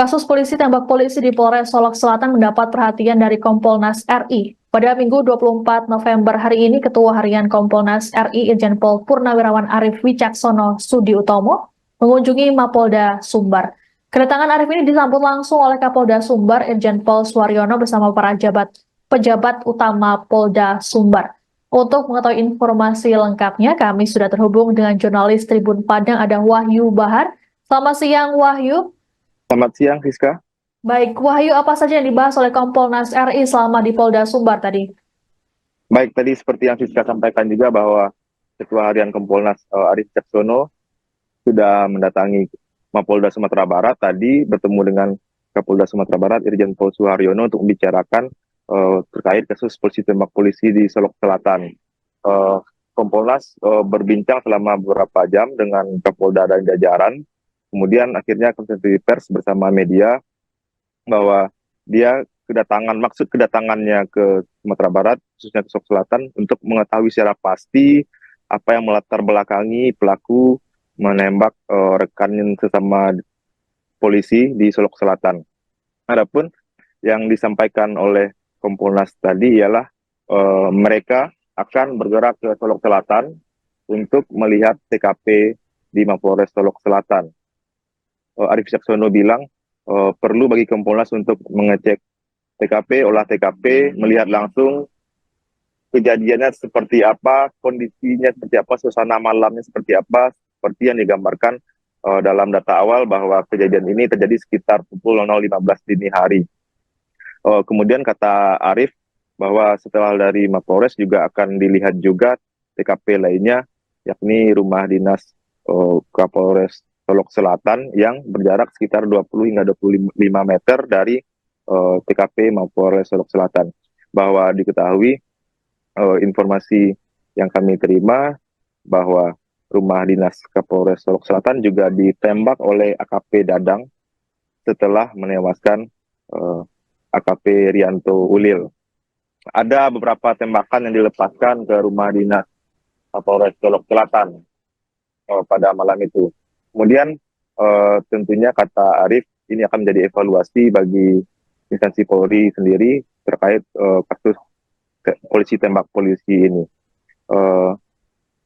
Kasus polisi tembak polisi di Polres Solok Selatan mendapat perhatian dari Kompolnas RI. Pada Minggu 24 November hari ini, Ketua Harian Kompolnas RI Irjen Pol Purnawirawan Arif Wicaksono Sudiutomo mengunjungi Mapolda Sumbar. Kedatangan Arif ini disambut langsung oleh Kapolda Sumbar Irjen Pol Suwaryono bersama para pejabat utama Polda Sumbar. Untuk mengetahui informasi lengkapnya, kami sudah terhubung dengan jurnalis Tribun Padang, ada Wahyu Bahar. Selamat siang, Wahyu. Selamat siang, Rizka. Baik, Wahyu, apa saja yang dibahas oleh Kompolnas RI selama di Polda Sumbar tadi? Baik, tadi seperti yang Rizka sampaikan juga bahwa Ketua Harian Kompolnas Arif Wicaksono sudah mendatangi Mapolda Sumatera Barat tadi bertemu dengan Kapolda Sumatera Barat Irjen Pol Suharyono untuk membicarakan terkait kasus polisi tembak polisi di Solok Selatan. Kompolnas berbincang selama beberapa jam dengan Kapolda dan jajaran. Kemudian akhirnya konferensi pers bersama media bahwa dia maksud kedatangannya ke Sumatera Barat, khususnya ke Solok Selatan, untuk mengetahui secara pasti apa yang melatar belakangi pelaku menembak rekan sesama polisi di Solok Selatan. Adapun yang disampaikan oleh Kompolnas tadi ialah mereka akan bergerak ke Solok Selatan untuk melihat TKP di Mapolres Solok Selatan. Arif Wicaksono bilang perlu bagi Kompolnas untuk mengecek TKP, olah TKP, melihat langsung kejadiannya seperti apa, kondisinya seperti apa, suasana malamnya seperti apa, seperti yang digambarkan dalam data awal bahwa kejadian ini terjadi sekitar pukul 00.15 dini hari. Kemudian kata Arif bahwa setelah dari Mapolres juga akan dilihat juga TKP lainnya, yakni rumah dinas Kapolres Solok Selatan yang berjarak sekitar 20 hingga 25 meter dari TKP Mapolres Solok Selatan. Bahwa diketahui informasi yang kami terima bahwa rumah dinas Kapolres Solok Selatan juga ditembak oleh AKP Dadang setelah menewaskan AKP Rianto Ulil. Ada beberapa tembakan yang dilepaskan ke rumah dinas Kapolres Solok Selatan pada malam itu. Kemudian tentunya kata Arif, ini akan menjadi evaluasi bagi instansi Polri sendiri terkait kasus polisi tembak polisi ini.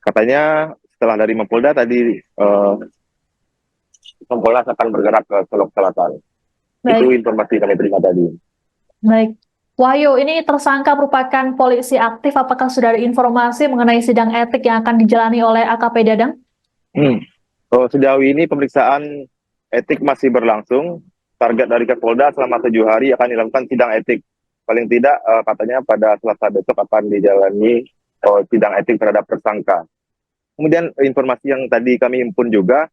Katanya setelah dari Mapolda tadi Kompolnas akan bergerak ke Solok Selatan. Baik. Itu informasi kami terima tadi. Baik. Wahyu, ini tersangka merupakan polisi aktif. Apakah sudah ada informasi mengenai sidang etik yang akan dijalani oleh AKP Dadang? Sejauh ini pemeriksaan etik masih berlangsung. Target dari Kapolda selama 7 hari akan dilakukan sidang etik. Paling tidak katanya pada Selasa besok akan dijalani sidang etik terhadap tersangka. Kemudian informasi yang tadi kami himpun juga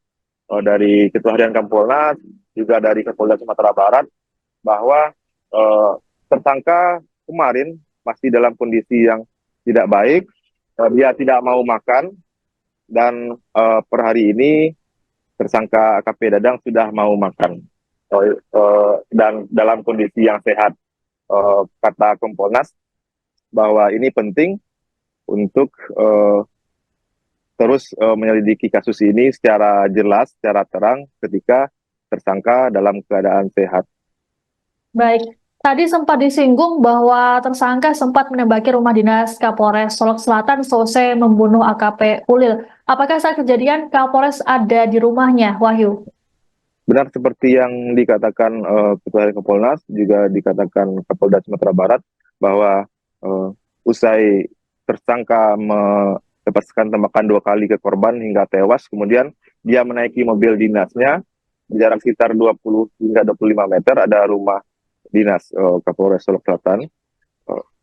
dari Ketua Harian Kompolnas, juga dari Kapolda Sumatera Barat, bahwa tersangka kemarin masih dalam kondisi yang tidak baik, dia tidak mau makan, dan per hari ini tersangka AKP Dadang sudah mau makan dan dalam kondisi yang sehat. Kata Kompolnas bahwa ini penting untuk terus menyelidiki kasus ini secara jelas, secara terang ketika tersangka dalam keadaan sehat. Baik. Tadi sempat disinggung bahwa tersangka sempat menembaki rumah dinas Kapolres Solok Selatan selesai membunuh AKP Ulil. Apakah saat kejadian Kapolres ada di rumahnya, Wahyu? Benar seperti yang dikatakan Ketua Harian Kompolnas, juga dikatakan Kapolda Sumatera Barat, bahwa usai tersangka melepaskan tembakan 2 kali ke korban hingga tewas, kemudian dia menaiki mobil dinasnya, jarak sekitar 20 hingga 25 meter ada rumah dinas Kapolres Solok Selatan.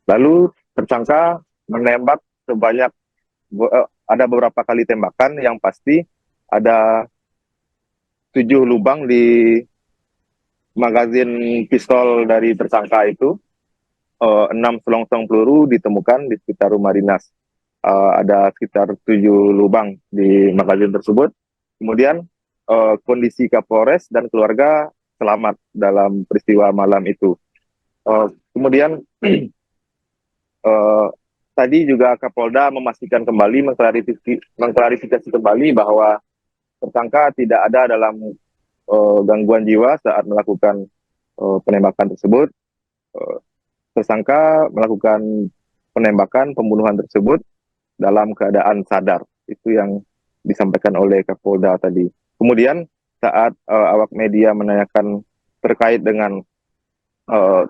Lalu tersangka menembak sebanyak ada beberapa kali tembakan, yang pasti ada 7 lubang di magazin pistol dari tersangka itu. 6 selongsong peluru ditemukan di sekitar rumah dinas. Ada sekitar 7 lubang di magazin tersebut. Kemudian kondisi Kapolres dan keluarga selamat dalam peristiwa malam itu. Kemudian tadi juga Kapolda memastikan kembali, mengklarifikasi kembali bahwa tersangka tidak ada dalam gangguan jiwa saat melakukan penembakan tersebut. Tersangka melakukan penembakan pembunuhan tersebut dalam keadaan sadar. Itu yang disampaikan oleh Kapolda tadi. Kemudian saat awak media menanyakan terkait dengan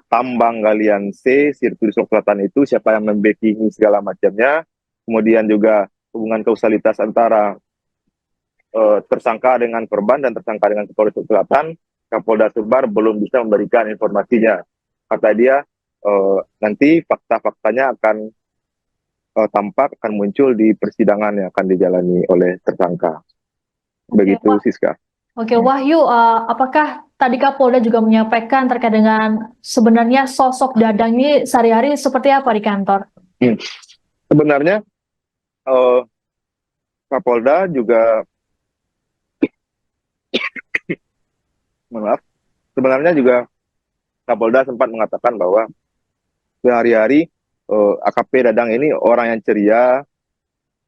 tambang galian C, sirkuit Selatan itu, siapa yang membackingi segala macamnya, kemudian juga hubungan kausalitas antara tersangka dengan korban dan tersangka dengan Polres Selatan, Kapolda Sumbar belum bisa memberikan informasinya. Kata dia, nanti fakta-faktanya akan tampak, akan muncul di persidangan yang akan dijalani oleh tersangka. Begitu, Siska. Oke, Wahyu, apakah tadi Kapolda juga menyampaikan terkait dengan sebenarnya sosok Dadang ini sehari-hari seperti apa di kantor? Sebenarnya Kapolda juga sebenarnya juga Kapolda sempat mengatakan bahwa sehari-hari AKP Dadang ini orang yang ceria,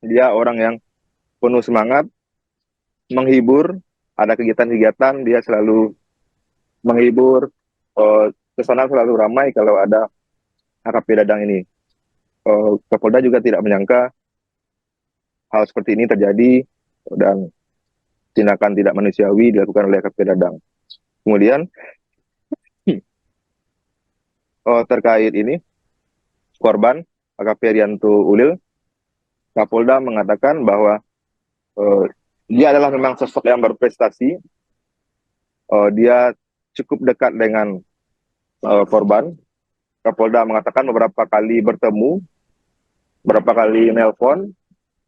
dia orang yang penuh semangat, menghibur, ada kegiatan-kegiatan, dia selalu menghibur, kesana selalu ramai kalau ada AKP Dadang ini. Kapolda juga tidak menyangka hal seperti ini terjadi dan tindakan tidak manusiawi dilakukan oleh AKP Dadang. Kemudian terkait ini, korban AKP Rianto Ulil, Kapolda mengatakan bahwa dia adalah memang sosok yang berprestasi. Dia cukup dekat dengan korban. Kapolda mengatakan beberapa kali bertemu, beberapa kali nelpon.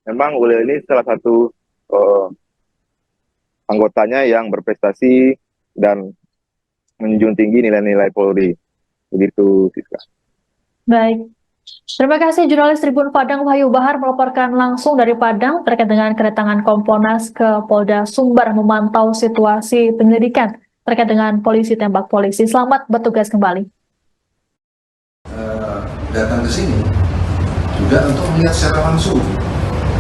Memang Ulil ini salah satu anggotanya yang berprestasi dan menjunjung tinggi nilai-nilai Polri. Begitu, Siska. Baik. Terima kasih jurnalis Tribun Padang Wahyu Bahar melaporkan langsung dari Padang terkait dengan kedatangan Kompolnas ke Polda Sumbar memantau situasi penyelidikan terkait dengan polisi tembak polisi. Selamat bertugas kembali. Datang ke sini juga untuk melihat secara langsung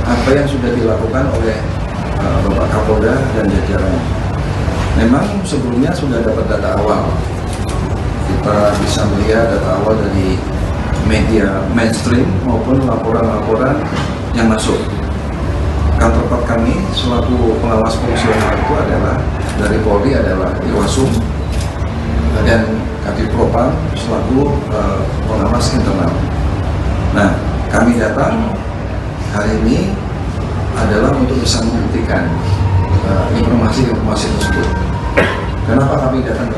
apa yang sudah dilakukan oleh Bapak Kapolda dan jajarannya. Memang sebelumnya sudah dapat data awal. Kita bisa melihat data awal dari media mainstream maupun laporan-laporan yang masuk. Kantor part kami selaku pengawas fungsional itu adalah dari Polri adalah Iwasum dan Kadif Propam selaku pengawas internal. Nah, kami datang hari ini adalah untuk bisa membuktikan informasi-informasi tersebut. Kenapa kami datang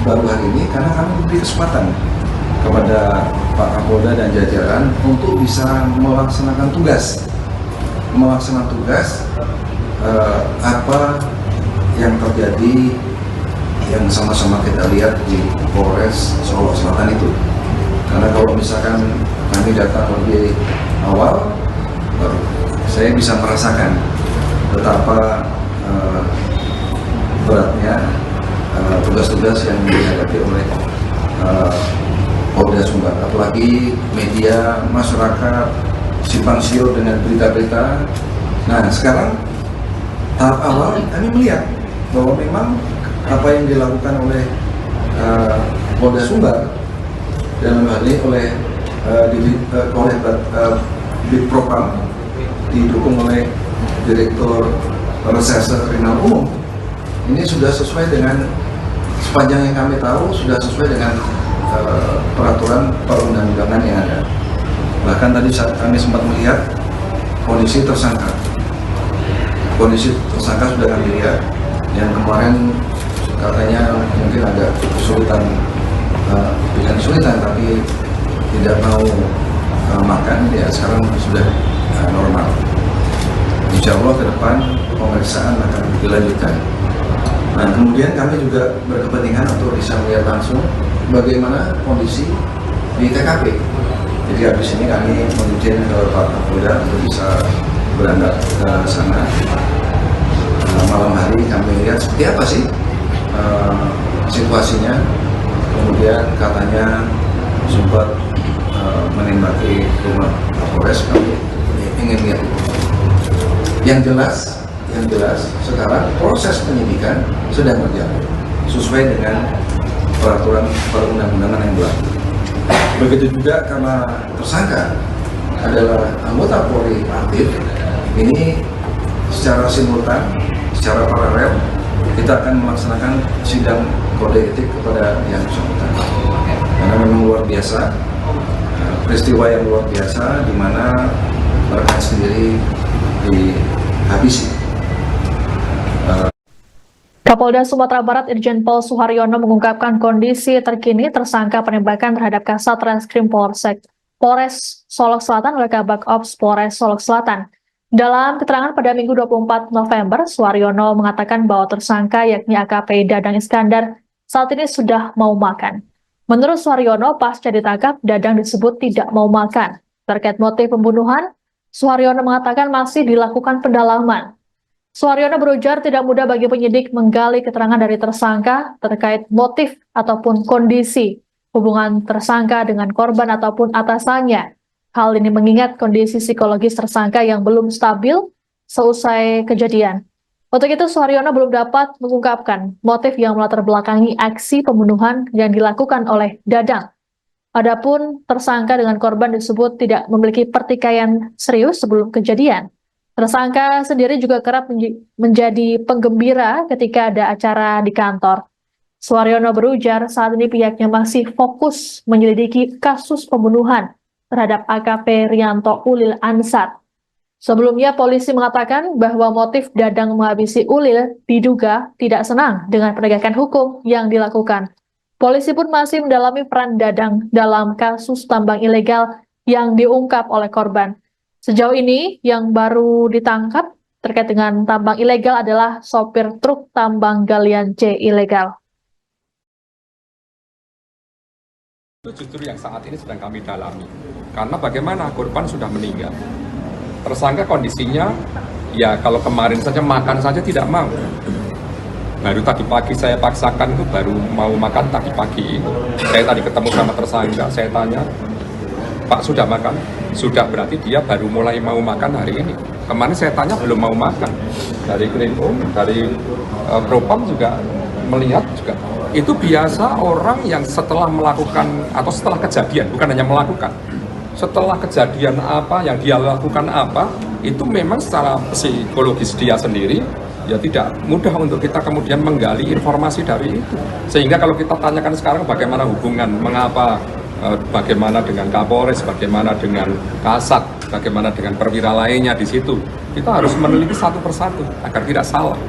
baru hari ini? Karena kami diberi kesempatan kepada Pak Kapolda dan jajaran untuk bisa melaksanakan tugas apa yang terjadi yang sama-sama kita lihat di Polres Solok Selatan itu. Karena kalau misalkan kami datang lebih awal, saya bisa merasakan betapa beratnya tugas-tugas yang dihadapi oleh Polda Sumbar, apalagi media, masyarakat, simpang siur dengan berita-berita. Nah, sekarang tahap awal kami melihat bahwa memang apa yang dilakukan oleh Polda Sumbar dalam hal ini oleh Bid Propam didukung oleh Direktur Reserse Kriminal Umum ini sudah sesuai dengan sepanjang yang kami tahu sudah sesuai dengan peraturan perundang-undangan yang ada. Bahkan tadi saat kami sempat melihat kondisi tersangka sudah kami lihat yang kemarin katanya mungkin agak kesulitan, bukan kesulitan tapi tidak mau makan, ya sekarang sudah normal. Insya Allah ke depan pemeriksaan akan dilanjutkan. Nah, kemudian kami juga berkepentingan untuk bisa melihat langsung bagaimana kondisi di TKP. Jadi habis ini kami mengizin ke Pak Kapolda untuk bisa berangkat ke sana. Malam hari kami lihat seperti apa sih situasinya. Kemudian katanya sempat menembaki rumah Kapolres, kami ingin lihat. Yang jelas yang jelas sekarang proses penyidikan sedang berjalan sesuai dengan peraturan perundang-undangan yang berlaku. Begitu juga karena tersangka adalah anggota Polri aktif, ini secara simultan, secara paralel kita akan melaksanakan sidang kode etik kepada yang bersangkutan. Karena memang luar biasa, peristiwa yang luar biasa di mana rekan sendiri dihabisi. Kapolda Sumatera Barat Irjen Pol Suharyono mengungkapkan kondisi terkini tersangka penembakan terhadap Kasat Reskrim Polres Solok Selatan oleh Kabak Ops Polres Solok Selatan. Dalam keterangan pada Minggu 24 November, Suharyono mengatakan bahwa tersangka yakni AKP Dadang Iskandar saat ini sudah mau makan. Menurut Suharyono, pasca ditangkap, Dadang disebut tidak mau makan. Terkait motif pembunuhan, Suharyono mengatakan masih dilakukan pendalaman. Suharyono berujar tidak mudah bagi penyidik menggali keterangan dari tersangka terkait motif ataupun kondisi hubungan tersangka dengan korban ataupun atasannya. Hal ini mengingat kondisi psikologis tersangka yang belum stabil seusai kejadian. Untuk itu, Suharyono belum dapat mengungkapkan motif yang melatar belakangi aksi pembunuhan yang dilakukan oleh Dadang. Adapun tersangka dengan korban disebut tidak memiliki pertikaian serius sebelum kejadian. Tersangka sendiri juga kerap menjadi penggembira ketika ada acara di kantor. Suharyono berujar saat ini pihaknya masih fokus menyelidiki kasus pembunuhan terhadap AKP Rianto Ulil Ansar. Sebelumnya polisi mengatakan bahwa motif Dadang menghabisi Ulil diduga tidak senang dengan penegakan hukum yang dilakukan. Polisi pun masih mendalami peran Dadang dalam kasus tambang ilegal yang diungkap oleh korban. Sejauh ini, yang baru ditangkap terkait dengan tambang ilegal adalah sopir truk tambang galian C ilegal. Itu justru yang saat ini sedang kami dalami. Karena bagaimana korban sudah meninggal. Tersangka kondisinya, ya kalau kemarin saja makan saja tidak mau. Baru tadi pagi saya paksakan itu baru mau makan tadi pagi. Saya tadi ketemu sama tersangka, saya tanya, Pak sudah makan? Sudah, berarti dia baru mulai mau makan hari ini. Kemarin saya tanya belum mau makan. Dari Krimum, dari Propam juga melihat juga. Itu biasa orang yang setelah melakukan atau setelah kejadian, bukan hanya melakukan. Setelah kejadian apa yang dia lakukan apa, itu memang secara psikologis dia sendiri ya tidak mudah untuk kita kemudian menggali informasi dari itu. Sehingga kalau kita tanyakan sekarang bagaimana hubungan, mengapa bagaimana dengan Kapolres, bagaimana dengan Kasat, bagaimana dengan perwira lainnya di situ. Kita harus meneliti satu persatu agar tidak salah.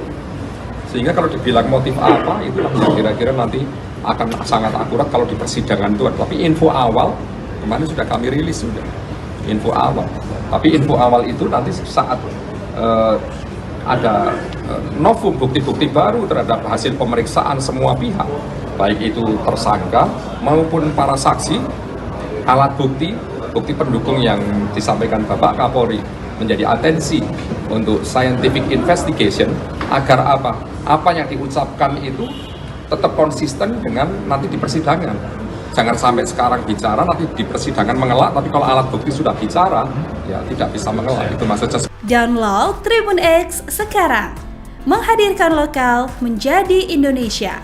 Sehingga kalau dibilang motif apa, itulah yang kira-kira nanti akan sangat akurat kalau di persidangan itu. Tapi info awal, kemarin sudah kami rilis sudah. Info awal. Tapi info awal itu nanti saat ada novum bukti-bukti baru terhadap hasil pemeriksaan semua pihak, baik itu tersangka maupun para saksi, alat bukti, bukti pendukung yang disampaikan Bapak Kapolri menjadi atensi untuk scientific investigation agar apa yang diucapkan itu tetap konsisten dengan nanti di persidangan. Jangan sampai sekarang bicara, nanti di persidangan mengelak, tapi kalau alat bukti sudah bicara, ya tidak bisa mengelak. Itu maksudnya. Download Tribun X sekarang, menghadirkan lokal menjadi Indonesia.